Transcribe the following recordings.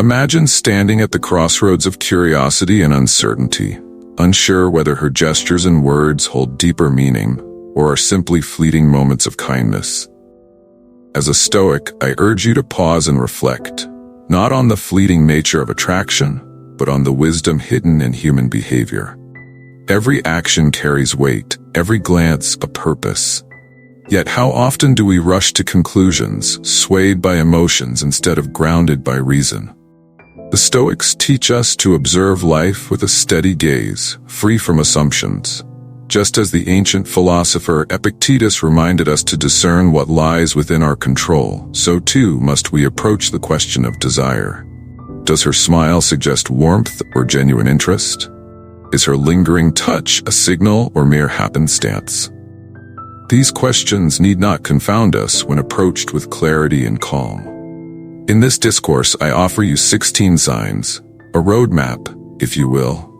Imagine standing at the crossroads of curiosity and uncertainty, unsure whether her gestures and words hold deeper meaning or are simply fleeting moments of kindness. As a Stoic, I urge you to pause and reflect, not on the fleeting nature of attraction, but on the wisdom hidden in human behavior. Every action carries weight, every glance a purpose. Yet how often do we rush to conclusions, swayed by emotions instead of grounded by reason? The Stoics teach us to observe life with a steady gaze, free from assumptions. Just as the ancient philosopher Epictetus reminded us to discern what lies within our control, so too must we approach the question of desire. Does her smile suggest warmth or genuine interest? Is her lingering touch a signal or mere happenstance? These questions need not confound us when approached with clarity and calm. In this discourse, I offer you 16 signs, a roadmap, if you will,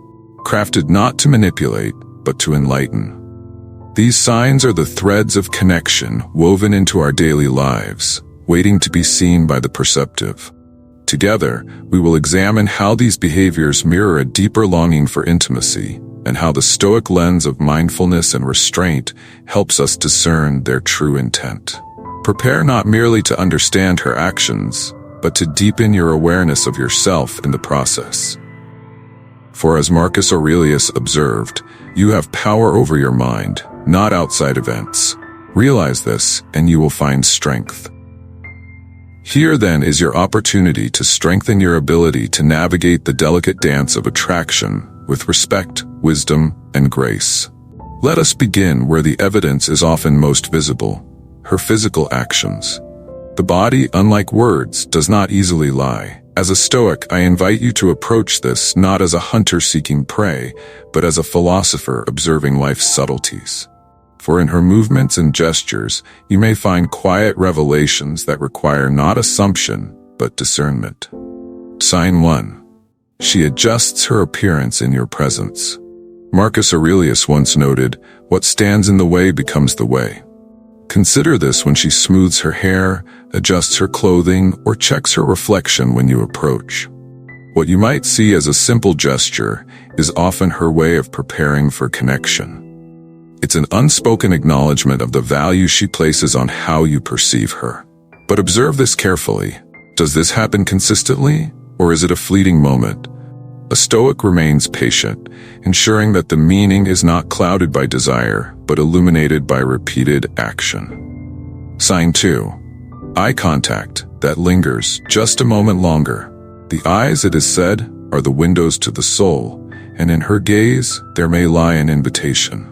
crafted not to manipulate, but to enlighten. These signs are the threads of connection woven into our daily lives, waiting to be seen by the perceptive. Together, we will examine how these behaviors mirror a deeper longing for intimacy, and how the Stoic lens of mindfulness and restraint helps us discern their true intent. Prepare not merely to understand her actions, but to deepen your awareness of yourself in the process. For as Marcus Aurelius observed, you have power over your mind, not outside events. Realize this, and you will find strength. Here then is your opportunity to strengthen your ability to navigate the delicate dance of attraction with respect, wisdom, and grace. Let us begin where the evidence is often most visible, her physical actions. The body, unlike words, does not easily lie. As a Stoic, I invite you to approach this not as a hunter seeking prey, but as a philosopher observing life's subtleties. For in her movements and gestures, you may find quiet revelations that require not assumption, but discernment. Sign 1. She adjusts her appearance in your presence. Marcus Aurelius once noted, "What stands in the way becomes the way." Consider this when she smooths her hair, adjusts her clothing, or checks her reflection when you approach. What you might see as a simple gesture is often her way of preparing for connection. It's an unspoken acknowledgement of the value she places on how you perceive her. But observe this carefully. Does this happen consistently, or is it a fleeting moment? A Stoic remains patient, ensuring that the meaning is not clouded by desire, but illuminated by repeated action. Sign 2. Eye contact that lingers just a moment longer. The eyes, it is said, are the windows to the soul, and in her gaze there may lie an invitation.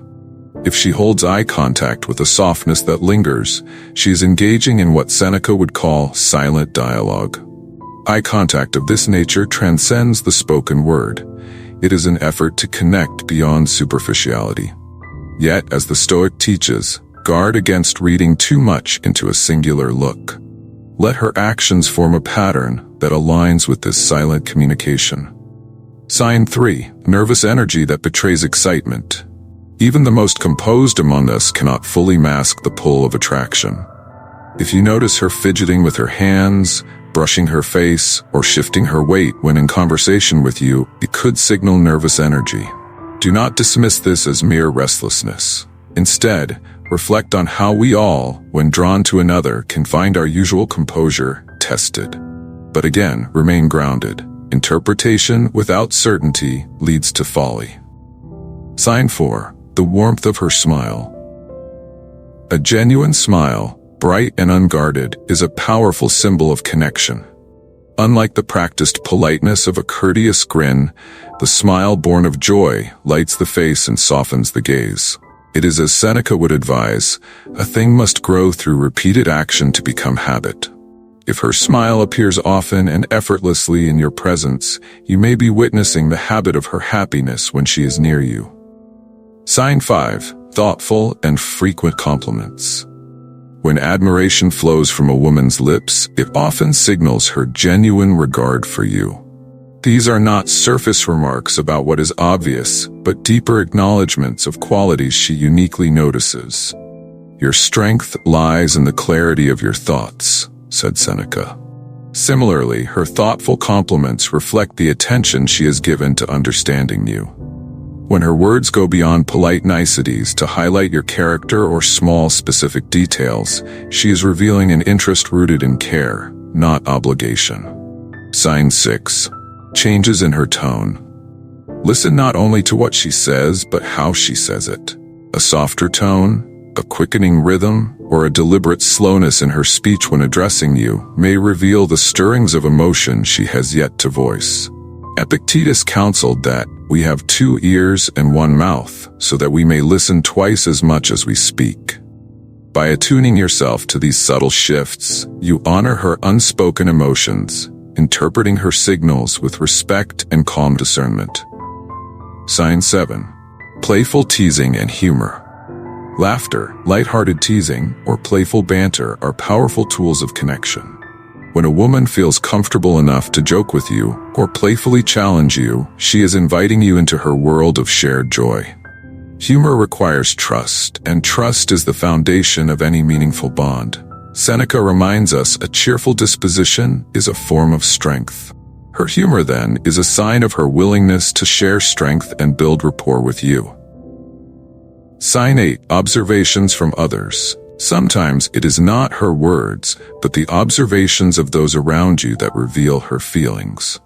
If she holds eye contact with a softness that lingers, she is engaging in what Seneca would call silent dialogue. Eye contact of this nature transcends the spoken word. It is an effort to connect beyond superficiality. Yet, as the Stoic teaches, guard against reading too much into a singular look. Let her actions form a pattern that aligns with this silent communication. Sign 3. Nervous energy that betrays excitement. Even the most composed among us cannot fully mask the pull of attraction. If you notice her fidgeting with her hands, brushing her face, or shifting her weight when in conversation with you, it could signal nervous energy. Do not dismiss this as mere restlessness. Instead, reflect on how we all, when drawn to another, can find our usual composure tested. But again, remain grounded. Interpretation without certainty leads to folly. Sign 4. The warmth of her smile. A genuine smile, bright and unguarded, is a powerful symbol of connection. Unlike the practiced politeness of a courteous grin, the smile born of joy lights the face and softens the gaze. It is as Seneca would advise, a thing must grow through repeated action to become habit. If her smile appears often and effortlessly in your presence, you may be witnessing the habit of her happiness when she is near you. Sign 5. Thoughtful and frequent compliments. When admiration flows from a woman's lips, it often signals her genuine regard for you. These are not surface remarks about what is obvious, but deeper acknowledgments of qualities she uniquely notices. Your strength lies in the clarity of your thoughts, said Seneca. Similarly, her thoughtful compliments reflect the attention she has given to understanding you. When her words go beyond polite niceties to highlight your character or small specific details, she is revealing an interest rooted in care, not obligation. Sign 6. Changes in her tone. Listen not only to what she says, but how she says it. A softer tone, a quickening rhythm, or a deliberate slowness in her speech when addressing you may reveal the stirrings of emotion she has yet to voice. Epictetus counseled that we have 2 ears and 1 mouth, so that we may listen twice as much as we speak. By attuning yourself to these subtle shifts, you honor her unspoken emotions, interpreting her signals with respect and calm discernment. Sign 7. Playful teasing and humor. Laughter, lighthearted teasing, or playful banter are powerful tools of connection. When a woman feels comfortable enough to joke with you or playfully challenge you, she is inviting you into her world of shared joy. Humor requires trust, and trust is the foundation of any meaningful bond. Seneca reminds us a cheerful disposition is a form of strength. Her humor, then, is a sign of her willingness to share strength and build rapport with you. Sign 8. Observations from others. Sometimes it is not her words, but the observations of those around you that reveal her feelings.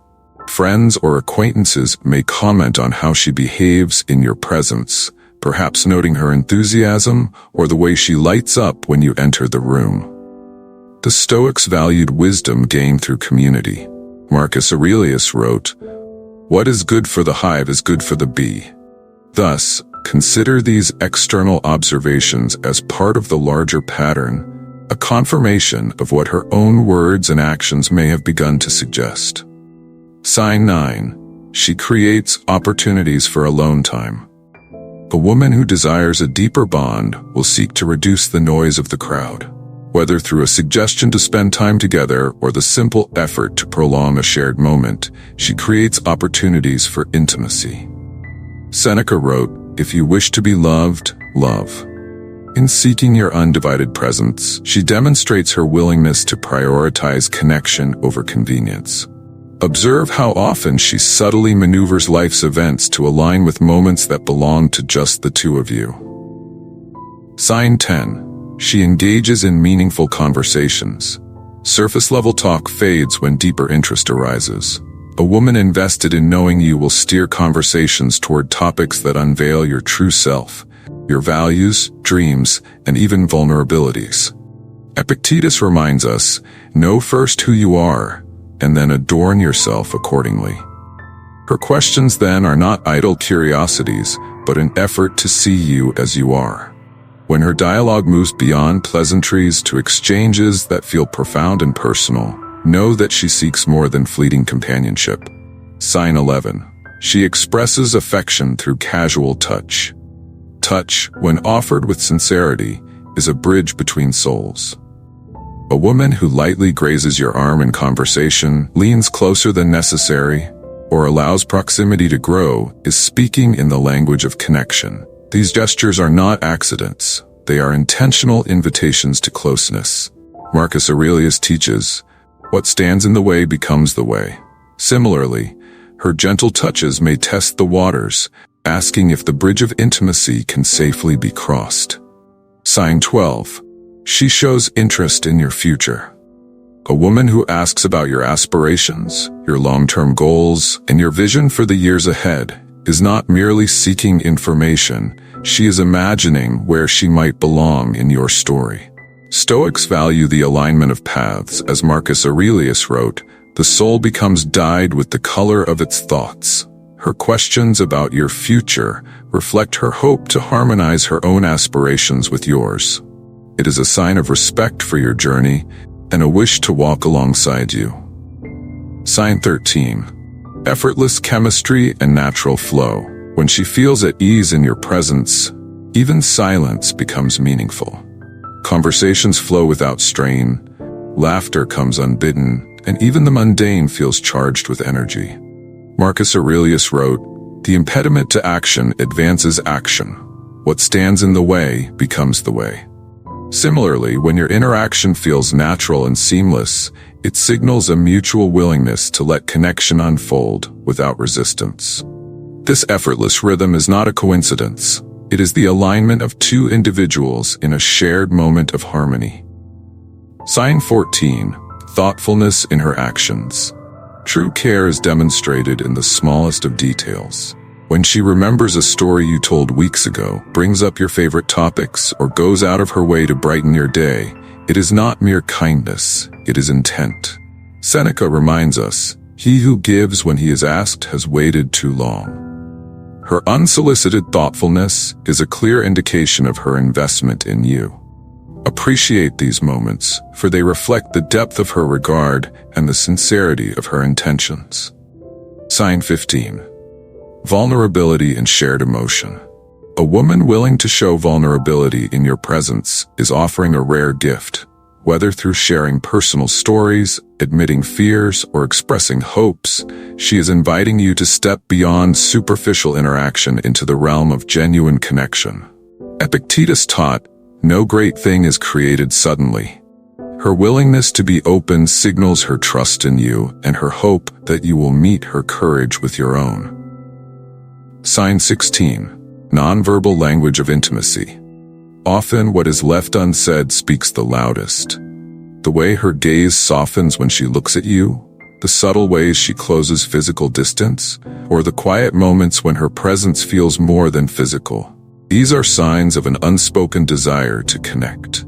Friends or acquaintances may comment on how she behaves in your presence, perhaps noting her enthusiasm or the way she lights up when you enter the room. The Stoics valued wisdom gained through community. Marcus Aurelius wrote, "What is good for the hive is good for the bee." Thus, consider these external observations as part of the larger pattern, a confirmation of what her own words and actions may have begun to suggest. Sign 9. She creates opportunities for alone time. A woman who desires a deeper bond will seek to reduce the noise of the crowd. Whether through a suggestion to spend time together or the simple effort to prolong a shared moment, she creates opportunities for intimacy. Seneca wrote, "If you wish to be loved, love." In seeking your undivided presence, she demonstrates her willingness to prioritize connection over convenience. Observe how often she subtly maneuvers life's events to align with moments that belong to just the two of you. Sign 10. She engages in meaningful conversations. Surface-level talk fades when deeper interest arises. A woman invested in knowing you will steer conversations toward topics that unveil your true self, your values, dreams, and even vulnerabilities. Epictetus reminds us, know first who you are, and then adorn yourself accordingly. Her questions then are not idle curiosities, but an effort to see you as you are. When her dialogue moves beyond pleasantries to exchanges that feel profound and personal, know that she seeks more than fleeting companionship. Sign 11. She expresses affection through casual touch. Touch, when offered with sincerity, is a bridge between souls. A woman who lightly grazes your arm in conversation, leans closer than necessary, or allows proximity to grow is speaking in the language of connection. These gestures are not accidents. They are intentional invitations to closeness. Marcus Aurelius teaches, "What stands in the way becomes the way." Similarly, her gentle touches may test the waters, asking if the bridge of intimacy can safely be crossed. Sign 12. She shows interest in your future. A woman who asks about your aspirations, your long-term goals, and your vision for the years ahead is not merely seeking information, she is imagining where she might belong in your story. Stoics value the alignment of paths. As Marcus Aurelius wrote, "The soul becomes dyed with the color of its thoughts." Her questions about your future reflect her hope to harmonize her own aspirations with yours. It is a sign of respect for your journey and a wish to walk alongside you. Sign 13. Effortless chemistry and natural flow. When she feels at ease in your presence, even silence becomes meaningful. Conversations flow without strain, laughter comes unbidden, and even the mundane feels charged with energy. Marcus Aurelius wrote, "The impediment to action advances action. What stands in the way becomes the way." Similarly, when your interaction feels natural and seamless, It signals a mutual willingness to let connection unfold without resistance. This effortless rhythm is not a coincidence. It is the alignment of two individuals in a shared moment of harmony. Sign 14. Thoughtfulness in her actions. True care is demonstrated in the smallest of details. When she remembers a story you told weeks ago, brings up your favorite topics, or goes out of her way to brighten your day, it is not mere kindness, it is intent. Seneca reminds us, "He who gives when he is asked has waited too long." Her unsolicited thoughtfulness is a clear indication of her investment in you. Appreciate these moments, for they reflect the depth of her regard and the sincerity of her intentions. Sign 15. Vulnerability and shared emotion. A woman willing to show vulnerability in your presence is offering a rare gift. Whether through sharing personal stories, admitting fears, or expressing hopes, she is inviting you to step beyond superficial interaction into the realm of genuine connection. Epictetus taught, "No great thing is created suddenly." Her willingness to be open signals her trust in you and her hope that you will meet her courage with your own. Sign 16. Nonverbal language of intimacy. Often what is left unsaid speaks the loudest. The way her gaze softens when she looks at you, the subtle ways she closes physical distance, or the quiet moments when her presence feels more than physical. These are signs of an unspoken desire to connect.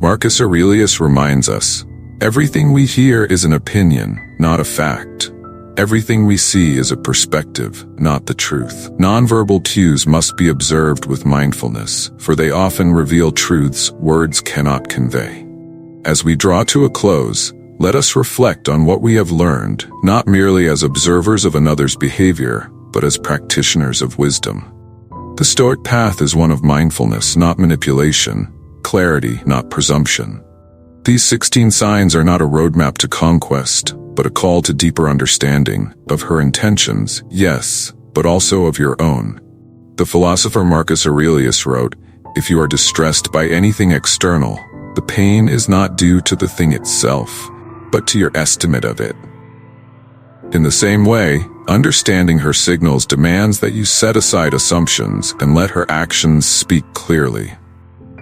Marcus Aurelius reminds us, "Everything we hear is an opinion, not a fact. Everything we see is a perspective, not the truth." Nonverbal cues must be observed with mindfulness, for they often reveal truths words cannot convey. As we draw to a close, let us reflect on what we have learned, not merely as observers of another's behavior, but as practitioners of wisdom. The Stoic path is one of mindfulness, not manipulation, clarity, not presumption. These 16 signs are not a roadmap to conquest, but a call to deeper understanding of her intentions, yes, but also of your own. The philosopher Marcus Aurelius wrote, "If you are distressed by anything external, the pain is not due to the thing itself, but to your estimate of it." In the same way, understanding her signals demands that you set aside assumptions and let her actions speak clearly.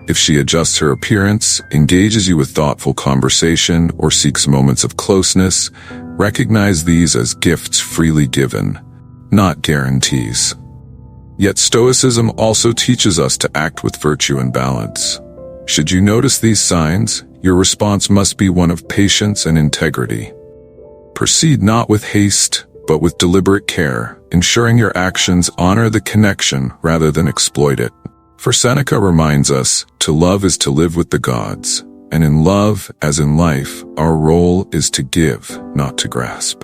If she adjusts her appearance, engages you with thoughtful conversation, or seeks moments of closeness, recognize these as gifts freely given, not guarantees. Yet Stoicism also teaches us to act with virtue and balance. Should you notice these signs, your response must be one of patience and integrity. Proceed not with haste, but with deliberate care, ensuring your actions honor the connection rather than exploit it. For Seneca reminds us, to love is to live with the gods, and in love, as in life, our role is to give, not to grasp.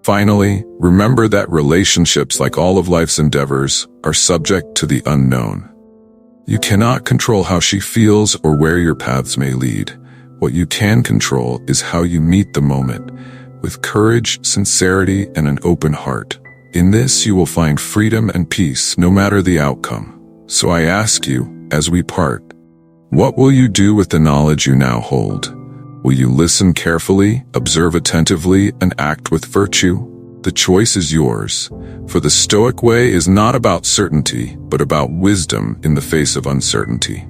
Finally, remember that relationships, like all of life's endeavors, are subject to the unknown. You cannot control how she feels or where your paths may lead. What you can control is how you meet the moment, with courage, sincerity, and an open heart. In this you will find freedom and peace, no matter the outcome. So I ask you, as we part, what will you do with the knowledge you now hold? Will you listen carefully, observe attentively, and act with virtue? The choice is yours, for the Stoic way is not about certainty, but about wisdom in the face of uncertainty.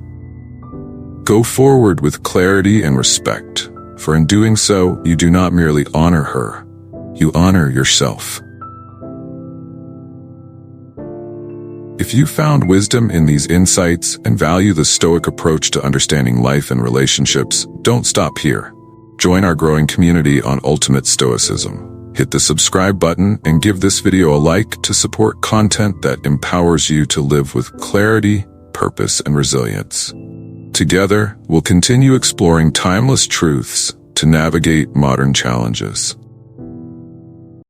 Go forward with clarity and respect, for in doing so, you do not merely honor her, you honor yourself. If you found wisdom in these insights and value the Stoic approach to understanding life and relationships, don't stop here. Join our growing community on Ultimate Stoicism. Hit the subscribe button and give this video a like to support content that empowers you to live with clarity, purpose, and resilience. Together, we'll continue exploring timeless truths to navigate modern challenges.